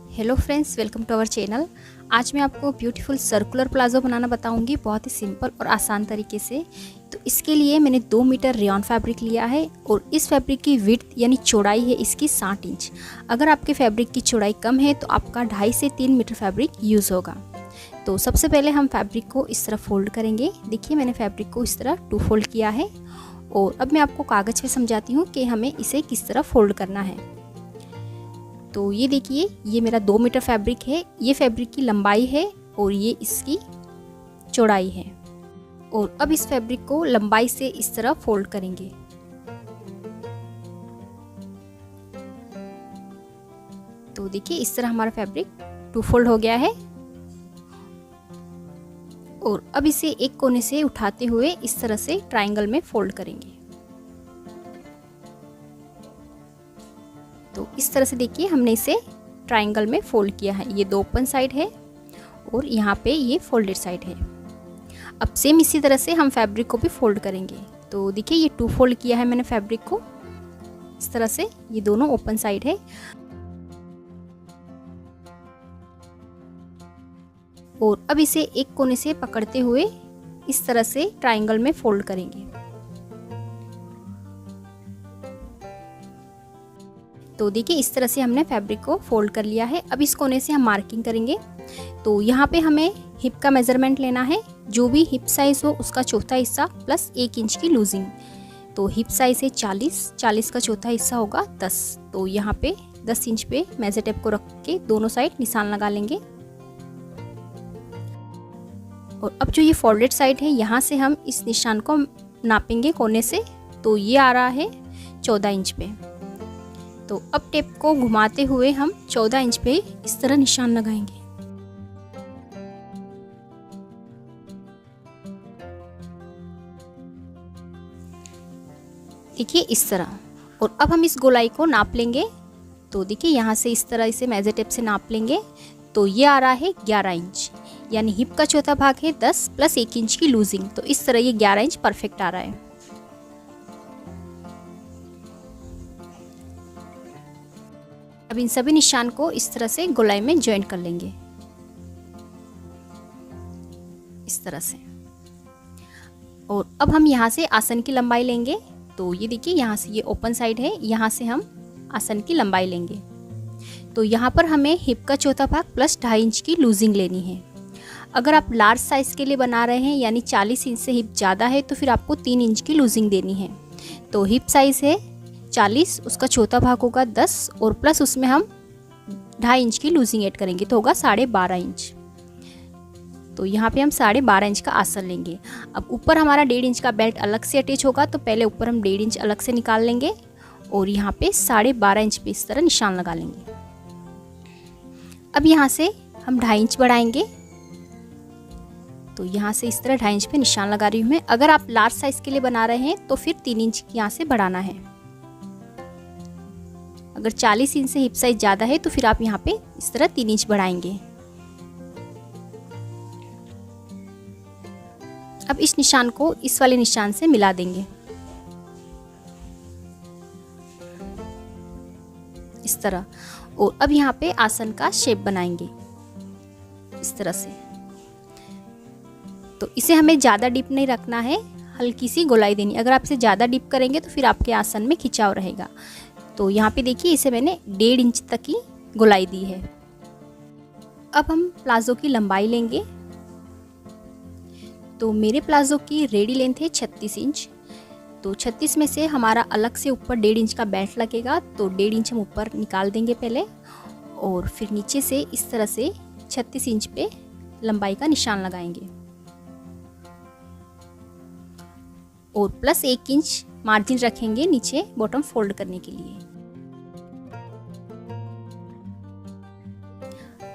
Hello friends, welcome to our channel. आज मैं आपको ब्यूटीफुल सर्कुलर प्लाजो बनाना बताऊंगी बहुत ही सिंपल और आसान तरीके से। तो इसके लिए मैंने 2 मीटर रेयॉन फैब्रिक लिया है और इस फैब्रिक की विड्थ यानी चौड़ाई है इसकी 60 इंच। अगर आपके फैब्रिक की चौड़ाई कम है तो आपका 2.5 से 3 मीटर फैब्रिक यूज़ होगा। तो सबसे पहले हम फैब्रिक को इस तरह फोल्ड करेंगे। देखिए मैंने फैब्रिक को इस तरह 2 फोल्ड किया है और अब मैं आपको कागज़ पे समझाती हूँ कि हमें इसे किस तरह फोल्ड करना है। तो ये देखिए, ये मेरा 2 मीटर फैब्रिक है, ये फैब्रिक की लंबाई है और ये इसकी चौड़ाई है। और अब इस फैब्रिक को लंबाई से इस तरह फोल्ड करेंगे। तो देखिए इस तरह हमारा फैब्रिक 2 फोल्ड हो गया है। और अब इसे एक कोने से उठाते हुए इस तरह से ट्रायंगल में फोल्ड करेंगे। तो इस तरह से देखिए हमने इसे ट्रायंगल में फोल्ड किया है। ये 2 ओपन साइड है और यहाँ पे ये फोल्डेड साइड है। अब सेम इसी तरह से हम फैब्रिक को भी फोल्ड करेंगे। तो देखिए ये 2 फोल्ड किया है मैंने फैब्रिक को इस तरह से, ये दोनों ओपन साइड है। और अब इसे एक कोने से पकड़ते हुए इस तरह से ट्रायंगल में फोल्ड करेंगे। तो देखिए इस तरह से हमने फैब्रिक को फोल्ड कर लिया है। अब इस कोने से हम मार्किंग करेंगे। तो यहाँ पे हमें हिप का मेजरमेंट लेना है। जो भी हिप साइज हो उसका चौथा हिस्सा प्लस 1 इंच की लूजिंग। तो हिप साइज है 40 का चौथा हिस्सा होगा 10। तो यहाँ पे 10 इंच पे मेजर टेप को रख के दोनों साइड निशान लगा लेंगे। और अब जो ये फोल्डेड साइड है यहाँ से हम इस निशान को नापेंगे कोने से। तो ये आ रहा है 14 इंच पे। तो अब टेप को घुमाते हुए हम 14 इंच पे इस तरह निशान लगाएंगे। देखिए इस तरह। और अब हम इस गोलाई को नाप लेंगे। तो देखिए यहाँ से इस तरह इसे मेजर टेप से नाप लेंगे। तो ये आ रहा है 11 इंच, यानी हिप का चौथा भाग है 10 प्लस 1 इंच की लूजिंग। तो इस तरह ये 11 इंच परफेक्ट आ रहा है। अब इन सभी निशान को इस तरह से गोलाई में ज्वाइन कर लेंगे इस तरह से। और अब हम यहाँ से आसन की लंबाई लेंगे। तो ये देखिए यहाँ से ये ओपन साइड है, यहाँ से हम आसन की लंबाई लेंगे। तो यहाँ पर हमें हिप का चौथा भाग प्लस 2.5 इंच की लूजिंग लेनी है। अगर आप लार्ज साइज के लिए बना रहे हैं यानी 40 इंच से हिप ज़्यादा है तो फिर आपको 3 इंच की लूजिंग देनी है। तो हिप साइज है 40, उसका चौथा भाग होगा 10 और प्लस उसमें हम 2.5 इंच की लूजिंग ऐड करेंगे तो होगा 12.5 इंच। तो यहाँ पे हम 12.5 इंच का आसन लेंगे। अब ऊपर हमारा 1.5 इंच का बेल्ट अलग से अटैच होगा तो पहले ऊपर हम 1.5 इंच अलग से निकाल लेंगे और यहाँ पे 12.5 इंच पे इस तरह निशान लगा लेंगे। अब यहाँ से हम 2.5 इंच बढ़ाएंगे। तो यहाँ से इस तरह 2.5 इंच पे निशान लगा रही हूँ मैं। अगर आप लार्ज साइज के लिए बना रहे हैं तो फिर 3 इंच यहाँ से बढ़ाना है। अगर 40 इंच से हिप साइज ज़्यादा है तो फिर आप यहाँ पे इस तरह 3 इंच बढ़ाएंगे। अब इस निशान को इस वाले निशान से मिला देंगे इस तरह। और अब यहाँ पे आसन का शेप बनाएंगे इस तरह से। तो इसे हमें ज़्यादा डीप नहीं रखना है, हल्की सी गोलाई देनी। अगर आप इसे ज़्यादा डीप करेंगे तो फिर आपके आसन में खिंचाव रहेगा। तो यहाँ पे देखिए इसे मैंने 1.5 इंच तक की गोलाई दी है। अब हम प्लाजो की लंबाई लेंगे। तो मेरे प्लाजो की रेडी लेंथ है 36 इंच। तो 36 में से हमारा अलग से ऊपर 1.5 इंच का बेल्ट लगेगा। तो 1.5 इंच हम ऊपर निकाल देंगे पहले और फिर नीचे से इस तरह से 36 इंच पे लंबाई का निशान लगाएंगे और प्लस 1 इंच मार्जिन रखेंगे नीचे बॉटम फोल्ड करने के लिए।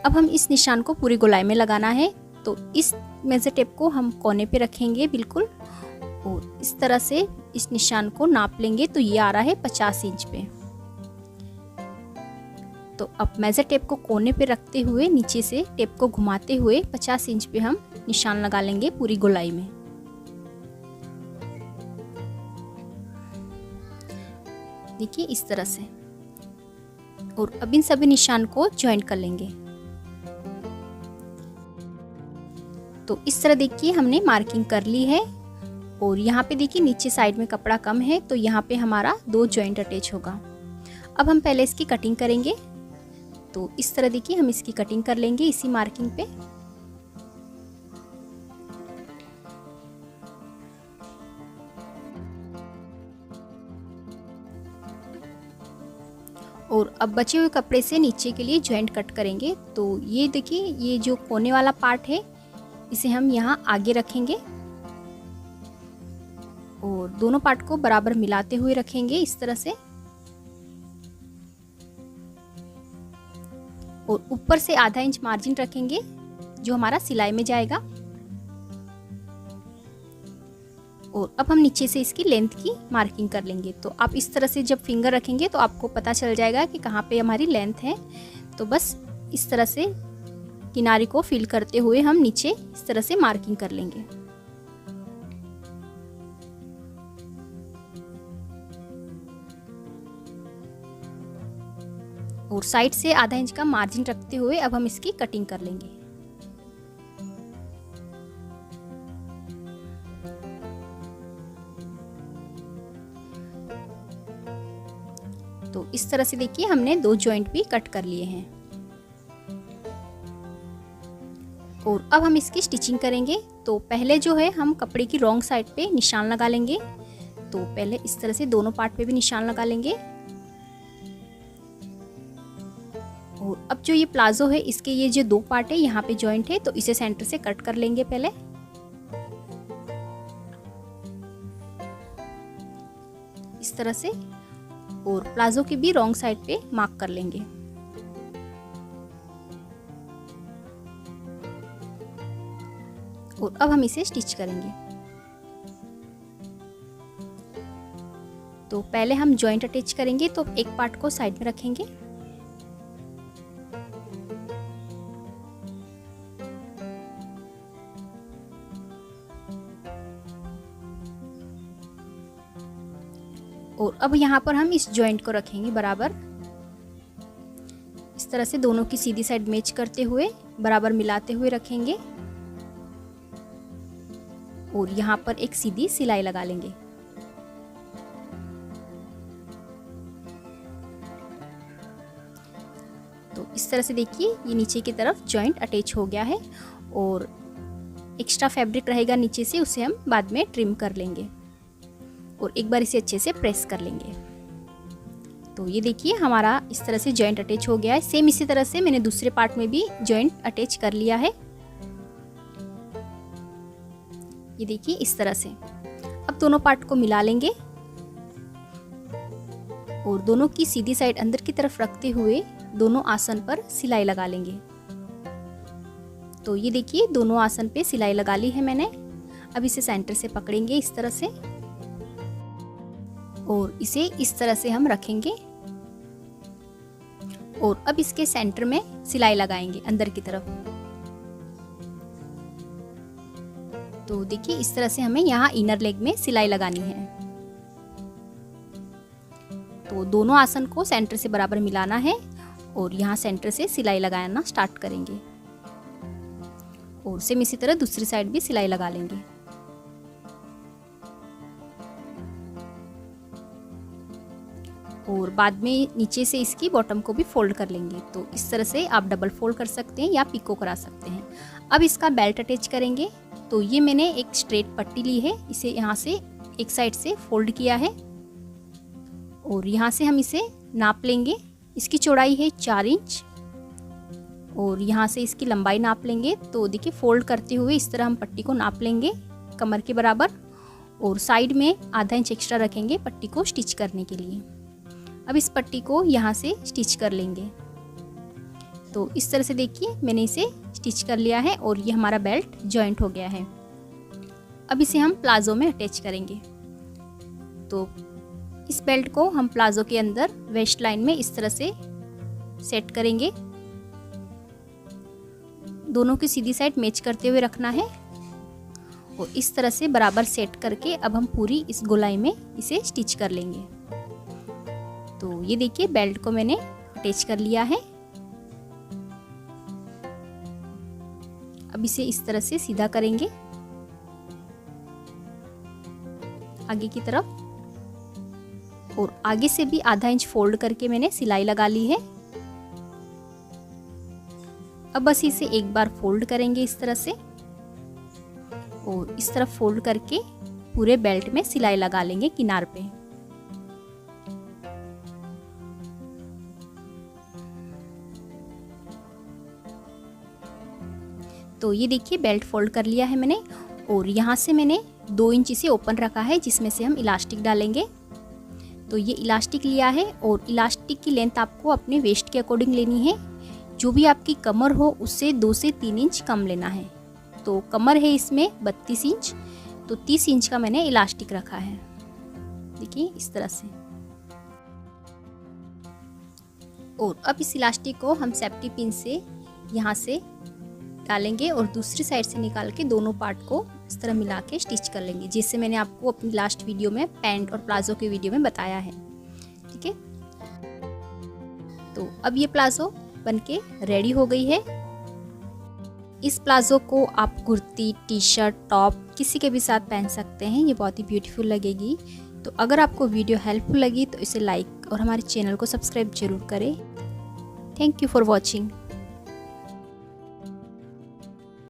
अब हम इस निशान को पूरी गोलाई में लगाना है। तो इस मेजर टेप को हम कोने पे रखेंगे बिल्कुल और इस तरह से इस निशान को नाप लेंगे। तो ये आ रहा है 50 इंच पे। तो अब मेजर टेप को कोने पे रखते हुए नीचे से टेप को घुमाते हुए 50 इंच पे हम निशान लगा लेंगे पूरी गोलाई में। देखिए इस तरह से। और अब इन सभी निशान को ज्वाइंट कर लेंगे। तो इस तरह देखिए हमने मार्किंग कर ली है और यहाँ पे देखिए नीचे साइड में कपड़ा कम है तो यहाँ पे हमारा 2 जॉइंट अटैच होगा। अब हम पहले इसकी कटिंग करेंगे। तो इस तरह देखिए हम इसकी कटिंग कर लेंगे इसी मार्किंग पे। और अब बचे हुए कपड़े से नीचे के लिए जॉइंट कट करेंगे। तो ये देखिए ये जो कोने वाला पार्ट है इसे हम यहाँ आगे रखेंगे और दोनों पार्ट को बराबर मिलाते हुए रखेंगे इस तरह से। और ऊपर से आधा इंच मार्जिन रखेंगे जो हमारा सिलाई में जाएगा। और अब हम नीचे से इसकी लेंथ की मार्किंग कर लेंगे। तो आप इस तरह से जब फिंगर रखेंगे तो आपको पता चल जाएगा कि कहाँ पे हमारी लेंथ है। तो बस इस तरह से किनारे को फिल करते हुए हम नीचे इस तरह से मार्किंग कर लेंगे। और साइड से आधा इंच का मार्जिन रखते हुए अब हम इसकी कटिंग कर लेंगे। तो इस तरह से देखिए हमने 2 जॉइंट भी कट कर लिए हैं। और अब हम इसकी स्टिचिंग करेंगे। तो पहले जो है हम कपड़े की रॉन्ग साइड पे निशान लगा लेंगे। तो पहले इस तरह से दोनों पार्ट पे भी निशान लगा लेंगे। और अब जो ये प्लाजो है इसके ये जो 2 पार्ट है यहाँ पे जॉइंट है तो इसे सेंटर से कट कर लेंगे पहले। इस तरह से। और प्लाजो की भी रॉन्ग साइड पे मार्क कर लेंगे। और अब हम इसे स्टिच करेंगे। तो पहले हम जॉइंट अटैच करेंगे। तो एक पार्ट को साइड में रखेंगे और अब यहाँ पर हम इस जॉइंट को रखेंगे बराबर। इस तरह से दोनों की सीधी साइड मैच करते हुए बराबर मिलाते हुए रखेंगे और यहाँ पर एक सीधी सिलाई लगा लेंगे। तो इस तरह से देखिए ये नीचे की तरफ जॉइंट अटैच हो गया है और एक्स्ट्रा फैब्रिक रहेगा नीचे से उसे हम बाद में ट्रिम कर लेंगे और एक बार इसे अच्छे से प्रेस कर लेंगे। तो ये देखिए हमारा इस तरह से जॉइंट अटैच हो गया है। सेम इसी तरह से मैंने दूसरे पार्ट में भी जॉइंट अटैच कर लिया है। ये देखिए इस तरह से। अब दोनों पार्ट को मिला लेंगे और दोनों की सीधी साइड अंदर की तरफ रखते हुए दोनों आसन पर सिलाई लगा लेंगे। तो ये देखिए दोनों आसन पे सिलाई लगा ली है मैंने। अब इसे सेंटर से पकड़ेंगे इस तरह से और इसे इस तरह से हम रखेंगे और अब इसके सेंटर में सिलाई लगाएंगे अंदर की तरफ। तो देखिए इस तरह से हमें यहाँ इनर लेग में सिलाई लगानी है। तो दोनों आसन को सेंटर से बराबर मिलाना है और यहाँ सेंटर से सिलाई लगाना स्टार्ट करेंगे और सेम इसी तरह दूसरी साइड भी सिलाई लगा लेंगे। और बाद में नीचे से इसकी बॉटम को भी फोल्ड कर लेंगे। तो इस तरह से आप डबल फोल्ड कर सकते हैं या पिको करा सकते हैं। अब इसका बेल्ट अटैच करेंगे। तो ये मैंने एक स्ट्रेट पट्टी ली है, इसे यहाँ से एक साइड से फोल्ड किया है और यहाँ से हम इसे नाप लेंगे। इसकी चौड़ाई है 4 इंच और यहाँ से इसकी लंबाई नाप लेंगे। तो देखिए फोल्ड करते हुए इस तरह हम पट्टी को नाप लेंगे कमर के बराबर और साइड में आधा इंच एक्स्ट्रा रखेंगे पट्टी को स्टिच करने के लिए। अब इस पट्टी को यहाँ से स्टिच कर लेंगे। तो इस तरह से देखिए मैंने इसे स्टिच कर लिया है और ये हमारा बेल्ट जॉइंट हो गया है। अब इसे हम प्लाजो में अटैच करेंगे। तो इस बेल्ट को हम प्लाजो के अंदर वेस्ट लाइन में इस तरह से सेट करेंगे। दोनों की सीधी साइड मैच करते हुए रखना है और इस तरह से बराबर सेट करके अब हम पूरी इस गोलाई में इसे स्टिच कर लेंगे। तो ये देखिए बेल्ट को मैंने अटैच कर लिया है। अब इसे इस तरह से सीधा करेंगे आगे की तरफ, और आगे से भी आधा इंच फोल्ड करके मैंने सिलाई लगा ली है। अब बस इसे एक बार फोल्ड करेंगे इस तरह से, और इस तरफ फोल्ड करके पूरे बेल्ट में सिलाई लगा लेंगे किनार पे। तो ये देखिए बेल्ट फोल्ड कर लिया है मैंने, और यहाँ से मैंने 2 इंच इसे ओपन रखा है जिसमें से हम इलास्टिक डालेंगे। तो ये इलास्टिक लिया है, और इलास्टिक की लेंथ आपको अपने वेस्ट के अकॉर्डिंग लेनी है। जो भी आपकी कमर हो उससे 2 से 3 इंच कम लेना है। तो कमर है इसमें 32 इंच, तो 30 इंच का मैंने इलास्टिक रखा है। देखिए इस तरह से। और अब इस इलास्टिक को हम सेफ्टी पिन से यहाँ से डालेंगे और दूसरी साइड से निकाल के दोनों पार्ट को इस तरह मिला के स्टिच कर लेंगे, जैसे मैंने आपको अपनी लास्ट वीडियो में पैंट और प्लाजो के वीडियो में बताया है। ठीक है, तो अब ये प्लाजो बनके रेडी हो गई है। इस प्लाजो को आप कुर्ती, टी शर्ट, टॉप किसी के भी साथ पहन सकते हैं। ये बहुत ही ब्यूटीफुल लगेगी। तो अगर आपको वीडियो हेल्पफुल लगी तो इसे लाइक और हमारे चैनल को सब्सक्राइब जरूर करें। Thank you for watching.